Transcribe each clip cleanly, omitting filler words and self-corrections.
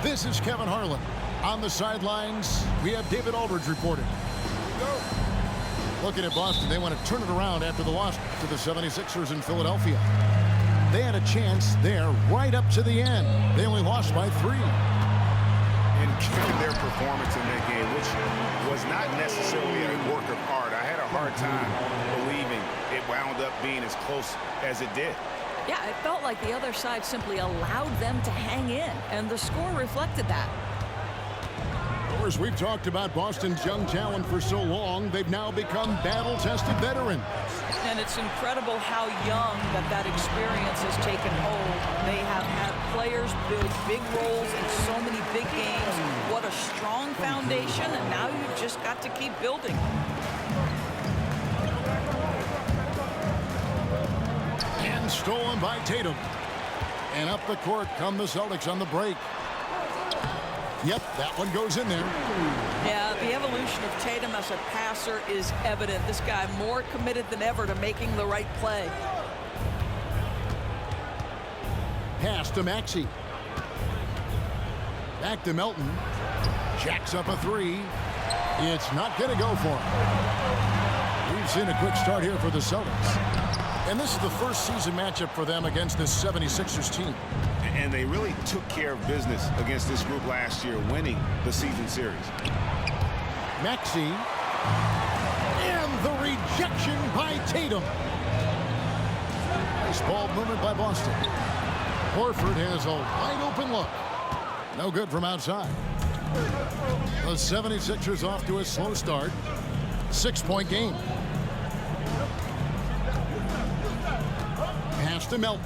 This is Kevin Harlan. On the sidelines, we have David Aldridge reporting. Looking at Boston, they want to turn it around after the loss to the 76ers in Philadelphia. They had a chance there right up to the end. They only lost by 3. And given their performance in that game, which was not necessarily a work of art, I had a hard time believing it wound up being as close as it did. Yeah, it felt like the other side simply allowed them to hang in, and the score reflected that. Of course, we've talked about Boston's young talent for so long, they've now become battle-tested veterans. And it's incredible how young that experience has taken hold. They have had players build big roles in so many big games. What a strong foundation, and now you've just got to keep building. And stolen by Tatum. And up the court come the Celtics on the break. Yep, that one goes in there. Yeah, the evolution of Tatum as a passer is evident. This guy more committed than ever to making the right play. Pass to Maxey. Back to Melton. Jacks up a 3. It's not going to go for him. We've seen a quick start here for the Celtics. And this is the first season matchup for them against this 76ers team. And they really took care of business against this group last year, winning the season series. Maxey. And the rejection by Tatum. Nice ball movement by Boston. Horford has a wide open look. No good from outside. The 76ers off to a slow start. 6-point game. Pass to Melton.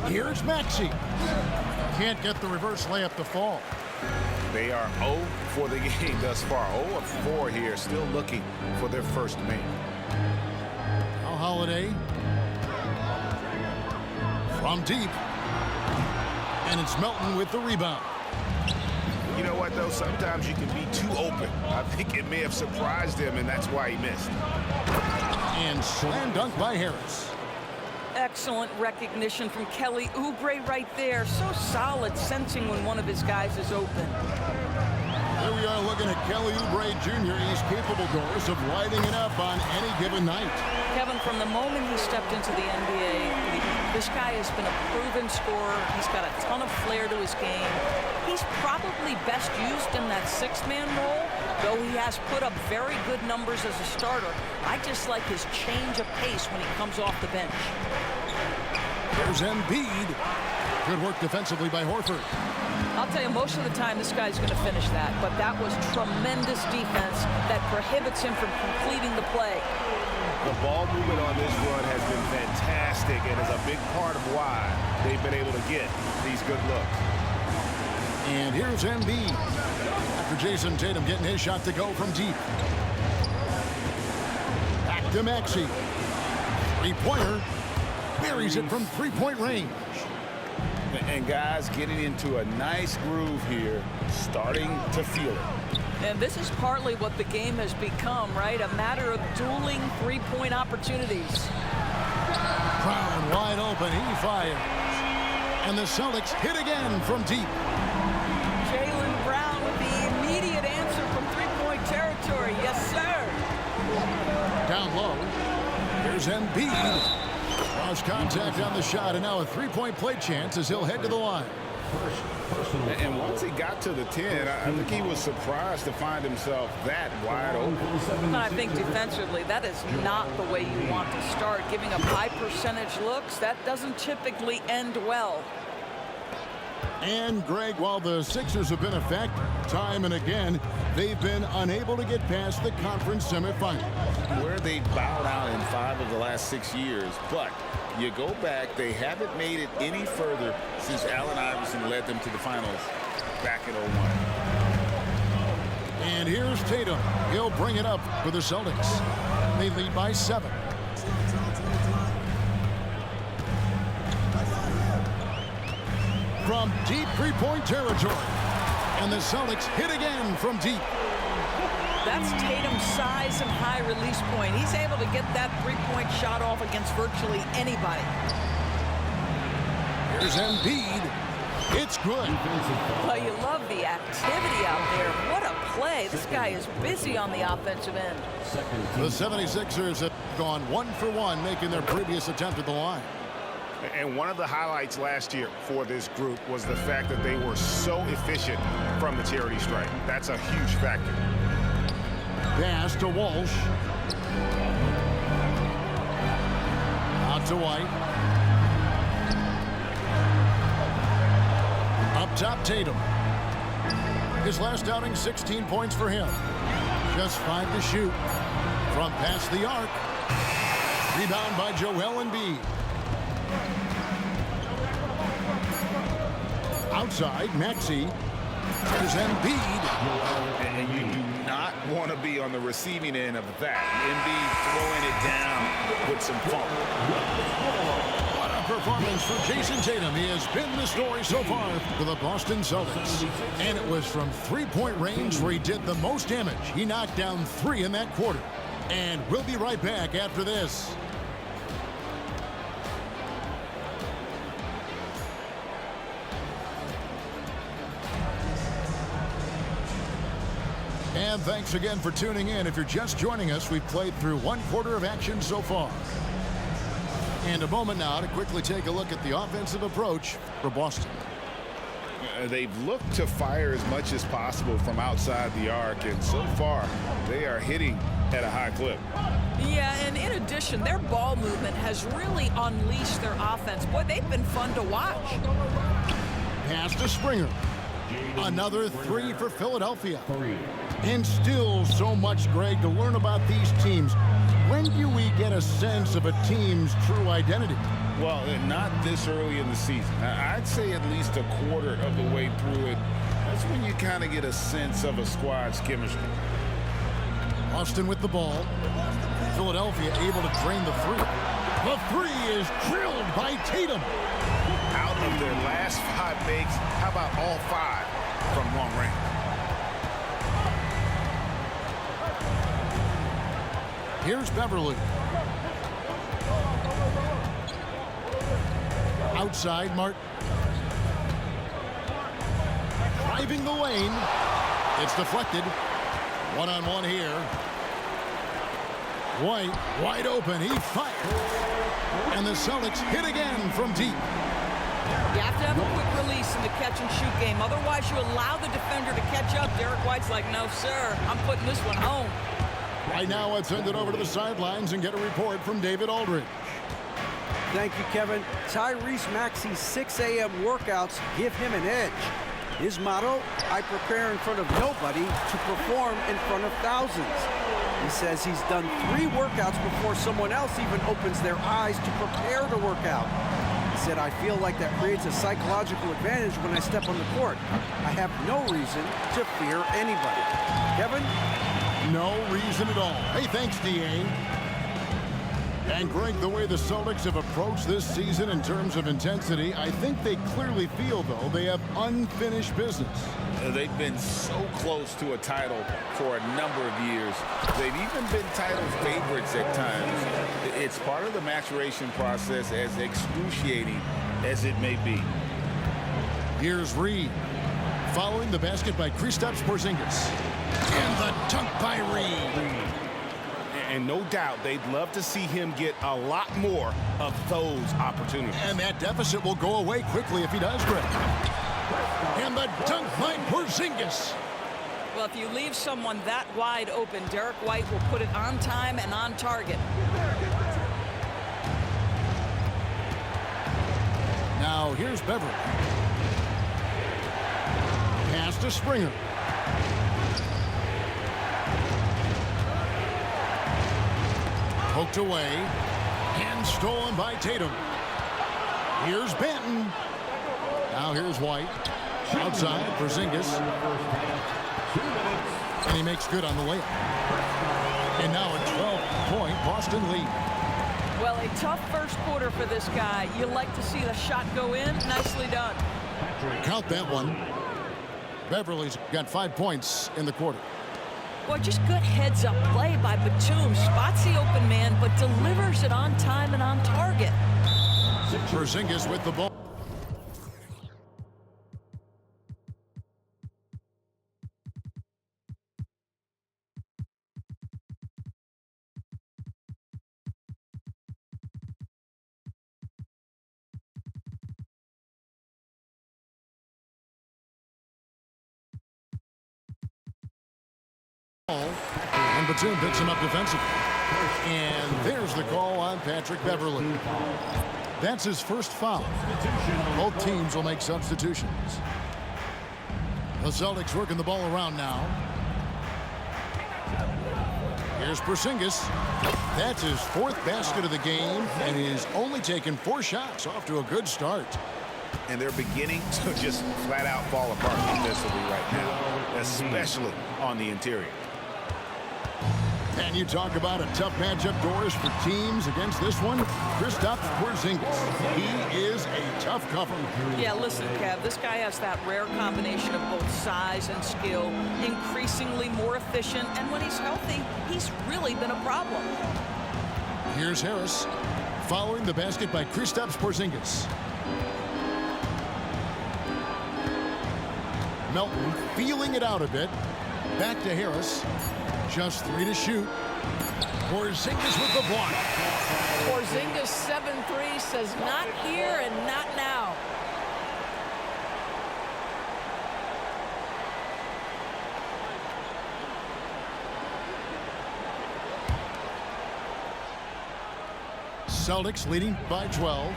Here's Maxey. Can't get the reverse layup to fall. They are 0 for the game thus far. 0 of 4 here, still looking for their first make. Now Holiday. From deep. And it's Melton with the rebound. You know what, though? Sometimes you can be too open. I think it may have surprised him, and that's why he missed. And slam dunk by Harris. Excellent recognition from Kelly Oubre right there. So solid, sensing when one of his guys is open. Here we are looking at Kelly Oubre Jr. He's capable, Doris, of lighting it up on any given night. Kevin, from the moment he stepped into the NBA, this guy has been a proven scorer. He's got a ton of flair to his game. He's probably best used in that sixth-man role, though he has put up very good numbers as a starter. I just like his change of pace when he comes off the bench. There's Embiid. Good work defensively by Horford. I'll tell you, most of the time this guy's going to finish that, but that was tremendous defense that prohibits him from completing the play. The ball movement on this run has been fantastic and is a big part of why they've been able to get these good looks. And here's Embiid. After Jason Tatum getting his shot to go from deep. Back to Maxey. Three-pointer. Buries it from three-point range. And guys getting into a nice groove here, starting to feel it. And this is partly what the game has become, right? A matter of dueling three-point opportunities. Brown wide open. He fires. And the Celtics hit again from deep. Jaylen Brown with the immediate answer from three-point territory. Yes, sir. Down low. Here's Embiid. Lost contact on the shot, and now a three-point play chance as he'll head to the line. And once he got to the 10, I think he was surprised to find himself that wide open. I think defensively, that is not the way you want to start. Giving up high percentage looks, that doesn't typically end well. And, Greg, while the Sixers have been a factor time and again, they've been unable to get past the conference semifinals. Where they bowed out in 5 of the last 6 years, but you go back, they haven't made it any further since Allen Iverson led them to the finals back in 01. And here's Tatum. He'll bring it up for the Celtics. They lead by 7. From deep three-point territory. And the Celtics hit again from deep. That's Tatum's size and high release point. He's able to get that three-point shot off against virtually anybody. Here's Embiid. It's good. Well, you love the activity out there. What a play. This guy is busy on the offensive end. The 76ers have gone 1 for 1, making their previous attempt at the line. And one of the highlights last year for this group was the fact that they were so efficient from the charity stripe. That's a huge factor. Pass to Walsh. Out to White. Up top, Tatum. His last outing, 16 points for him. Just 5 to shoot. From past the arc. Rebound by Joel Embiid. Outside, Maxey. There's Embiid. And you do not want to be on the receiving end of that. Embiid throwing it down with some funk. What a performance for Jason Tatum. He has been the story so far for the Boston Celtics. And it was from three-point range where he did the most damage. He knocked down 3 in that quarter. And we'll be right back after this. And thanks again for tuning in. If you're just joining us, we've played through 1 quarter of action so far. And a moment now to quickly take a look at the offensive approach for Boston. They've looked to fire as much as possible from outside the arc, and so far they are hitting at a high clip. Yeah, and in addition, their ball movement has really unleashed their offense. Boy, they've been fun to watch. Pass to Springer. Another 3 for Philadelphia. And still so much, Greg, to learn about these teams. When do we get a sense of a team's true identity? Well, not this early in the season. I'd say at least a quarter of the way through it. That's when you kind of get a sense of a squad's chemistry. Austin with the ball. Philadelphia able to drain the 3. The 3 is drilled by Tatum. Out of their last 5 makes, how about all 5 from long range? Here's Beverly. Outside, Martin. Driving the lane. It's deflected. One-on-one here. White, wide open. He fired. And the Celtics hit again from deep. You have to have a quick release in the catch-and-shoot game. Otherwise, you allow the defender to catch up. Derek White's like, no, sir. I'm putting this one home. Right now, let's send it over to the sidelines and get a report from David Aldridge. Thank you, Kevin. Tyrese Maxey's 6 a.m. workouts give him an edge. His motto, I prepare in front of nobody to perform in front of thousands. He says he's done 3 workouts before someone else even opens their eyes to prepare to work out. He said, I feel like that creates a psychological advantage when I step on the court. I have no reason to fear anybody. Kevin? No reason at all. Hey, thanks, D.A. And, Greg, the way the Celtics have approached this season in terms of intensity, I think they clearly feel, though, they have unfinished business. They've been so close to a title for a number of years. They've even been title favorites at times. It's part of the maturation process, as excruciating as it may be. Here's Reed. Following the basket by Kristaps Porzingis. And the dunk by Reed. And no doubt they'd love to see him get a lot more of those opportunities. And that deficit will go away quickly if he does, Greg. And the dunk by Porzingis. Well, if you leave someone that wide open, Derek White will put it on time and on target. Now here's Beverly. Pass to Springer. Poked away. And stolen by Tatum. Here's Benton. Now here's White. Outside, Porzingis. And he makes good on the layup. And now a 12-point Boston lead. Well, a tough first quarter for this guy. You like to see the shot go in. Nicely done. Count that one. Beverly's got 5 points in the quarter. Well, just good heads-up play by Batum. Spots the open man, but delivers it on time and on target. Porzingis with the ball. And Batum picks him up defensively. And there's the call on Patrick Beverley. That's his first foul. Both teams will make substitutions. The Celtics working the ball around now. Here's Porzingis. That's his fourth basket of the game, and he's only taken 4 shots. Off to a good start. And they're beginning to just flat out fall apart defensively right now, especially on the interior. And you talk about a tough matchup, Doris, for teams against this one. Kristaps Porzingis. He is a tough cover. Yeah, listen, Kev, this guy has that rare combination of both size and skill, increasingly more efficient, and when he's healthy, he's really been a problem. Here's Harris, following the basket by Kristaps Porzingis. Melton feeling it out a bit. Back to Harris. Just 3 to shoot. Porzingis with the block. Porzingis 7-3 says not here and not now. Celtics leading by 12.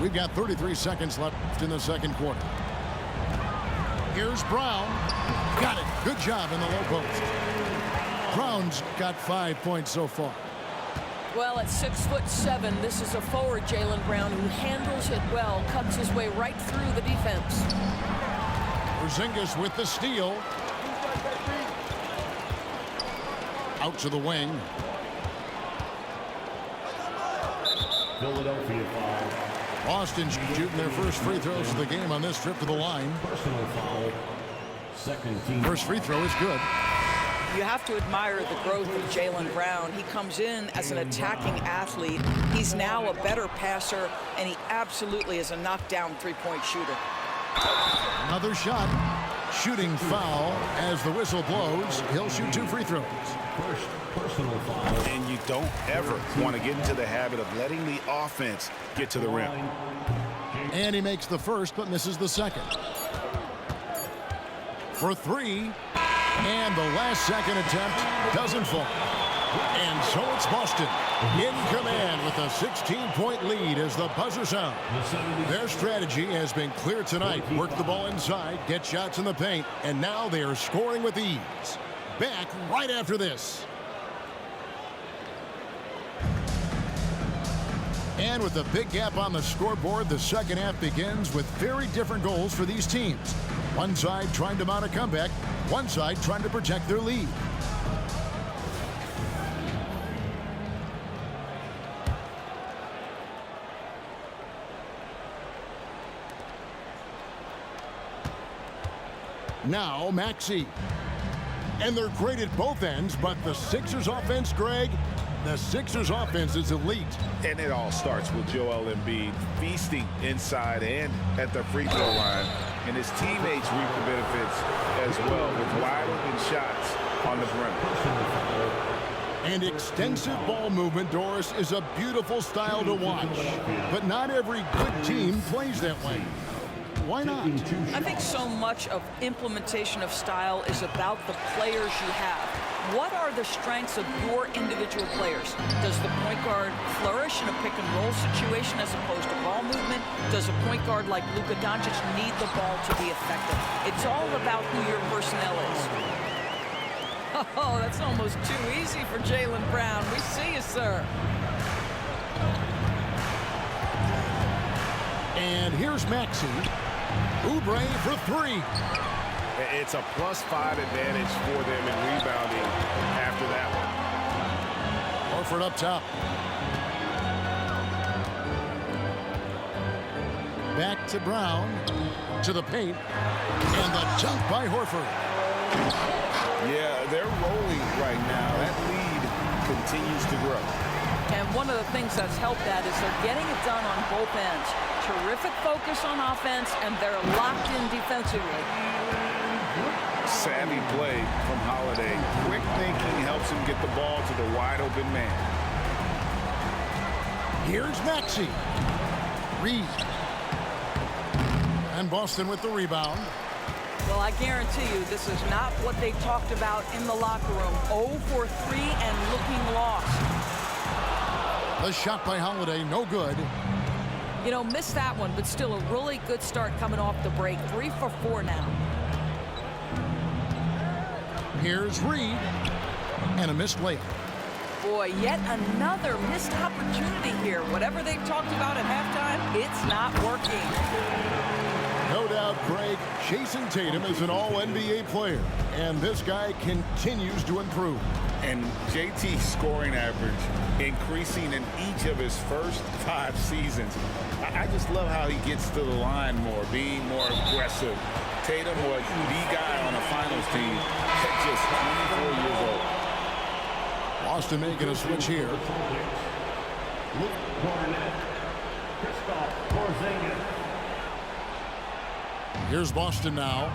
We've got 33 seconds left in the second quarter. Here's Brown. Got it. Good job in the low post. Brown's got 5 points so far. Well, at 6'7", this is a forward, Jaylen Brown, who handles it well, cuts his way right through the defense. Porzingis with the steal. Out to the wing. Philadelphia foul. Boston shooting their first free throws of the game on this trip to the line. Personal foul. Second team. First free throw is good. You have to admire the growth of Jaylen Brown. He comes in as an attacking athlete. He's now a better passer, and he absolutely is a knockdown three-point shooter. Another shot. Shooting foul as the whistle blows. He'll shoot 2 free throws. First personal foul. And you don't ever want to get into the habit of letting the offense get to the rim. And he makes the first but misses the second. For 3. And the last second attempt doesn't fall. And so it's Boston in command with a 16-point lead as the buzzer sounds. Their strategy has been clear tonight. Work the ball inside, get shots in the paint, and now they are scoring with ease. Back right after this. And with a big gap on the scoreboard, the second half begins with very different goals for these teams. One side trying to mount a comeback, one side trying to protect their lead. Now Maxey. And they're great at both ends, but the Sixers offense, Greg, the Sixers offense is elite. And it all starts with Joel Embiid feasting inside and at the free throw line. And his teammates reap the benefits as well with wide open shots on the perimeter. And extensive ball movement, Doris, is a beautiful style to watch. But not every good team plays that way. Why not? I think so much of implementation of style is about the players you have. What are the strengths of your individual players? Does the point guard flourish in a pick-and-roll situation as opposed to ball movement? Does a point guard like Luka Doncic need the ball to be effective? It's all about who your personnel is. Oh, that's almost too easy for Jaylen Brown. We see you, sir. And here's Maxey. Oubre for 3. It's a +5 advantage for them in rebounding after that one. Horford up top. Back to Brown. To the paint. And the dunk by Horford. Yeah, they're rolling right now. That lead continues to grow. And one of the things that's helped that is they're getting it done on both ends. Terrific focus on offense, and they're locked in defensively. Savvy play from Holiday. Quick thinking helps him get the ball to the wide open man. Here's Maxey. Reed. And Boston with the rebound. Well, I guarantee you this is not what they talked about in the locker room. 0 for 3 and looking lost. The shot by Holiday, no good. You know, missed that one, but still a really good start coming off the break. 3 for 4 now. Here's Reed. And a missed layup. Boy, yet another missed opportunity here. Whatever they've talked about at halftime, it's not working. No doubt, Craig, Jason Tatum is an all-NBA player, and this guy continues to improve. And JT's scoring average increasing in each of his first 5 seasons. I just love how he gets to the line more, being more aggressive. Tatum was the guy on a finals team at just 24 years old. Boston making a switch here. Here's Boston now.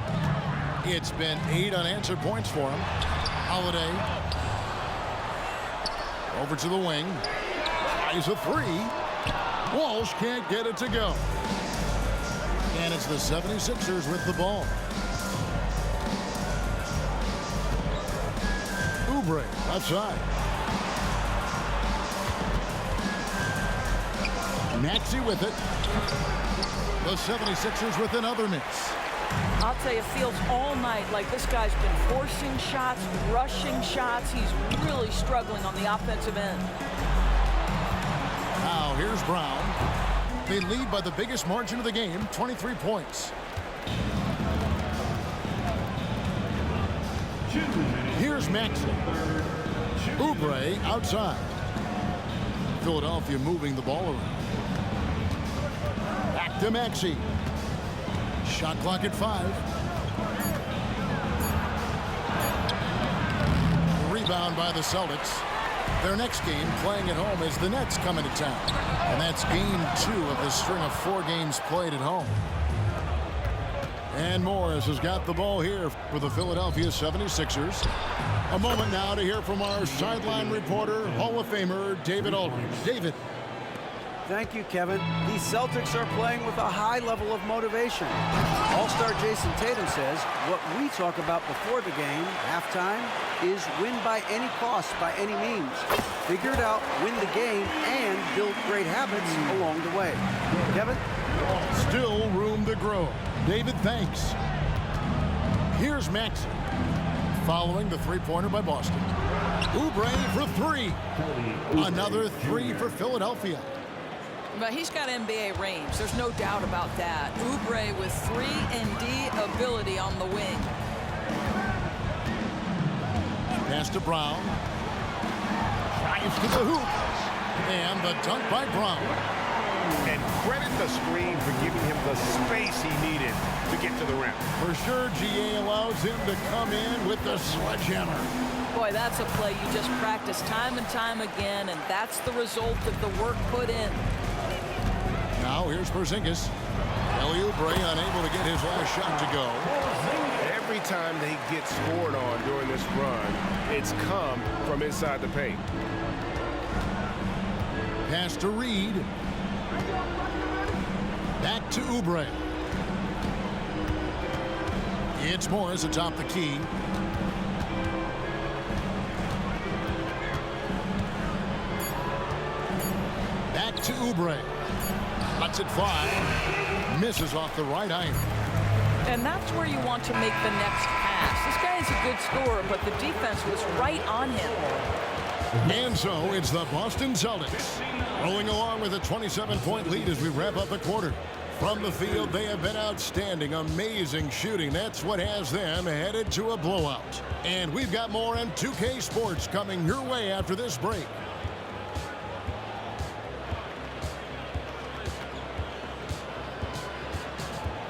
It's been 8 unanswered points for him. Holiday. Over to the wing. Tries a 3. Walsh can't get it to go. And it's the 76ers with the ball. Oubre outside. Maxey with it. The 76ers with another miss. I'll tell you, it feels all night like this guy's been forcing shots, rushing shots. He's really struggling on the offensive end. Now here's Brown. They lead by the biggest margin of the game, 23 points. Here's Maxey. Oubre outside. Philadelphia moving the ball around. Back to Maxey. Shot clock at 5. Rebound by the Celtics. Their next game playing at home is the Nets coming to town. And that's game 2 of the string of 4 games played at home. And Morris has got the ball here for the Philadelphia 76ers. A moment now to hear from our sideline reporter, Hall of Famer David Aldridge. David. Thank you, Kevin. These Celtics are playing with a high level of motivation. All-star Jason Tatum says what we talk about before the game, halftime, is win by any cost, by any means. Figure it out, win the game, and build great habits along the way. Kevin? Still room to grow. David, thanks. Here's Maxey. Following the three-pointer by Boston. Oubre for 3. Another 3 for Philadelphia. But he's got NBA range. There's no doubt about that. Oubre with 3-and-D ability on the wing. Pass to Brown. Drives to the hoop. And the dunk by Brown. And credit the screen for giving him the space he needed to get to the rim. For sure, GA allows him to come in with the sledgehammer. Boy, that's a play you just practice time and time again, and that's the result of the work put in. Now here's Porzingis. Kelly Oubre unable to get his last shot to go. Every time they get scored on during this run, it's come from inside the paint. Pass to Reed. Back to Oubre. It's Morris atop the key. Back to Oubre. Lets it fly. Misses off the right iron. And that's where you want to make the next pass. This guy is a good scorer, but the defense was right on him. And so it's the Boston Celtics rolling along with a 27-point lead as we wrap up the quarter. From the field, they have been outstanding, amazing shooting. That's what has them headed to a blowout. And we've got more on 2K Sports coming your way after this break.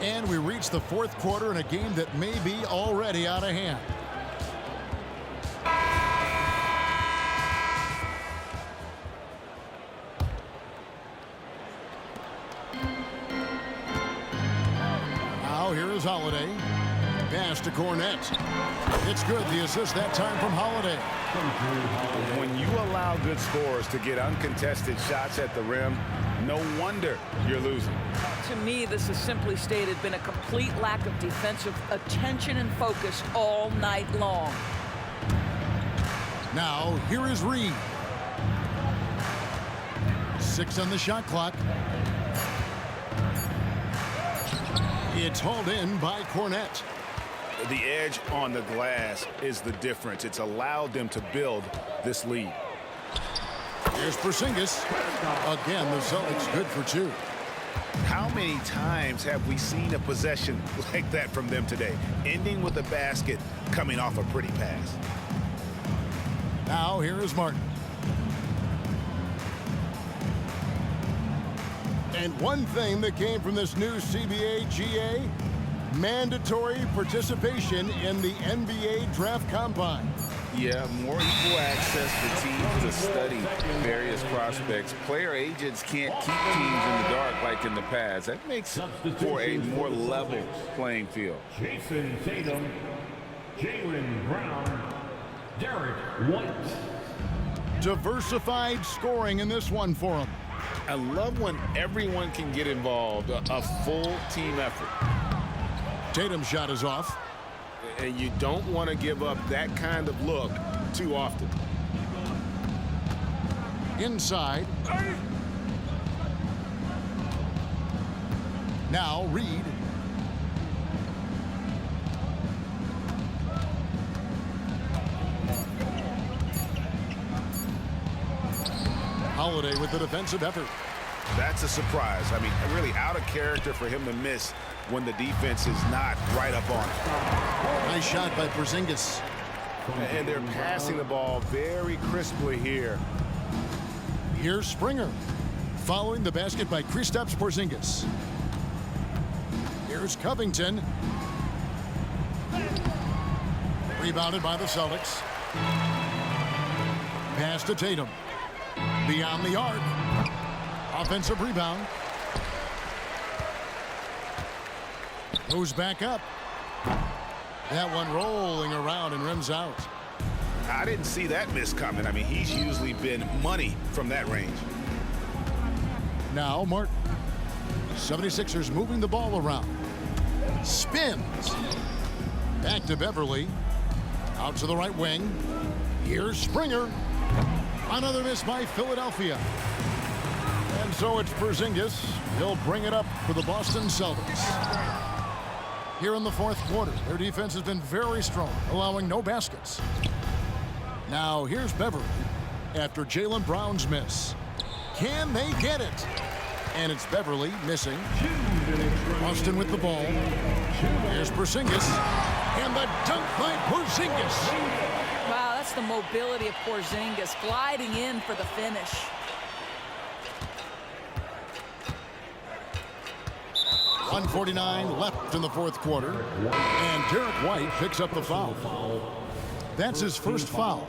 And we reach the fourth quarter in a game that may be already out of hand. Now here is Holiday. Pass to Cornette. It's good. The assist that time from Holiday. When you allow good scorers to get uncontested shots at the rim, No wonder you're losing. To me, this has simply stated been a complete lack of defensive attention and focus all night long. Now, here is Reed. 6 on the shot clock. It's hauled in by Cornette. The edge on the glass is the difference. It's allowed them to build this lead. Here's Porzingis. Again, the Celtics good for 2. How many times have we seen a possession like that from them today? Ending with a basket, coming off a pretty pass. Now, here is Martin. And one thing that came from this new CBA GA, mandatory participation in the NBA Draft Combine. Yeah, more equal access for teams to study various prospects. Player agents can't keep teams in the dark like in the past. That makes for a more level playing field. Jason Tatum, Jaylen Brown, Derek White. Diversified scoring in this one for him. I love when everyone can get involved, a full team effort. Tatum's shot is off. And you don't want to give up that kind of look too often. Inside. Now Reed. Holiday with the defensive effort. That's a surprise. I mean, really out of character for him to miss when the defense is not right up on it. Nice shot by Porzingis. And they're passing the ball very crisply here. Here's Springer. Following the basket by Kristaps Porzingis. Here's Covington. Rebounded by the Celtics. Pass to Tatum. Beyond the arc. Offensive rebound. Goes back up. That one rolling around and rims out. I didn't see that miss coming. I mean, he's usually been money from that range. Now Martin. 76ers moving the ball around. Spins. Back to Beverly. Out to the right wing. Here's Springer. Another miss by Philadelphia. And so it's Porzingis. He'll bring it up for the Boston Celtics. Here in the fourth quarter, their defense has been very strong, allowing no baskets. Now here's Beverly after Jaylen Brown's miss. Can they get it? And it's Beverly missing. Boston with the ball. Here's Porzingis. And the dunk by Porzingis. Wow, that's the mobility of Porzingis gliding in for the finish. .149 left in the fourth quarter. And Derek White picks up the foul. That's his first foul.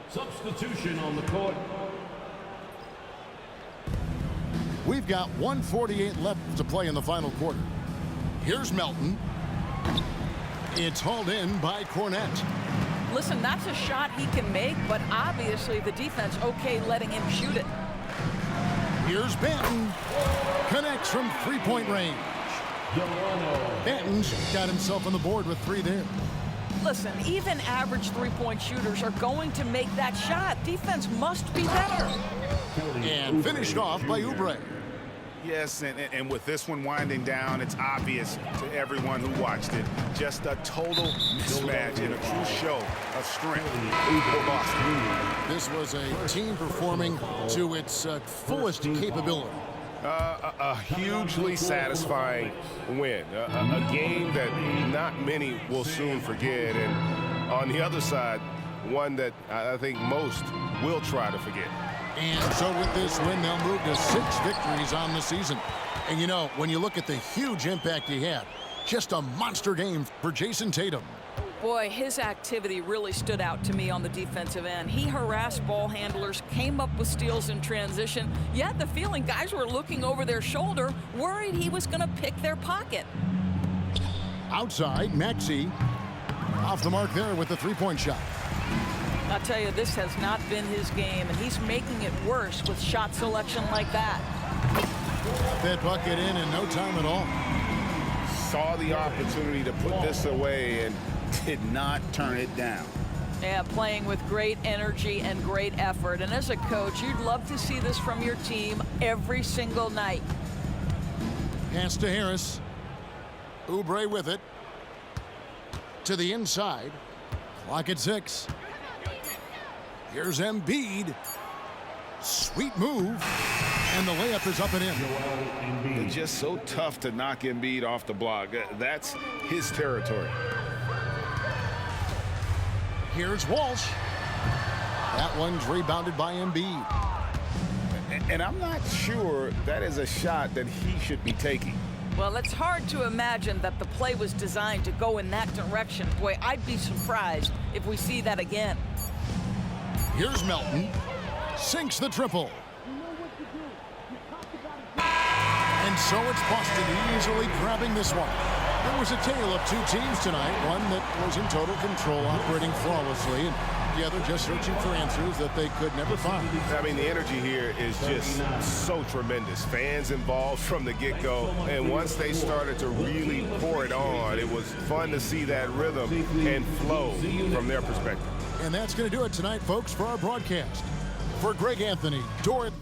Substitution on the court. We've got 1:48 left to play in the final quarter. Here's Melton. It's hauled in by Cornette. Listen, that's a shot he can make, but obviously the defense okay letting him shoot it. Here's Banton. Connects from three-point range. Banton's got himself on the board with 3 there. Listen, even average three-point shooters are going to make that shot. Defense must be better. And finished off by Oubre. Yes, and with this one winding down, it's obvious to everyone who watched it. Just a total mismatch and a true show of strength for Boston. This was a team performing to its fullest capability. A hugely satisfying win. A game that not many will soon forget. And on the other side, one that I think most will try to forget. And so with this win, they'll move to 6 victories on the season. And you know, when you look at the huge impact he had, just a monster game for Jason Tatum. Boy, his activity really stood out to me on the defensive end. He harassed ball handlers, came up with steals in transition. You had the feeling guys were looking over their shoulder, worried he was going to pick their pocket. Outside, Maxey off the mark there with the 3-point shot. I'll tell you, this has not been his game, and he's making it worse with shot selection like that. That bucket in no time at all. Saw the opportunity to put this away and did not turn it down. Yeah, playing with great energy and great effort. And as a coach, you'd love to see this from your team every single night. Pass to Harris. Oubre with it. To the inside. Clock at 6. Here's Embiid. Sweet move. And the layup is up and in. It's just so tough to knock Embiid off the block. That's his territory. Here's Walsh. That one's rebounded by Embiid. And I'm not sure that is a shot that he should be taking. Well, it's hard to imagine that the play was designed to go in that direction. Boy, I'd be surprised if we see that again. Here's Melton. Sinks the triple. And so it's Boston easily grabbing this one. There was a tale of two teams tonight, one that was in total control, operating flawlessly, and the other just searching for answers that they could never find. I mean, the energy here is just so tremendous. Fans involved from the get-go, and once they started to really pour it on, it was fun to see that rhythm and flow from their perspective. And that's going to do it tonight, folks, for our broadcast. For Greg Anthony, Dorrit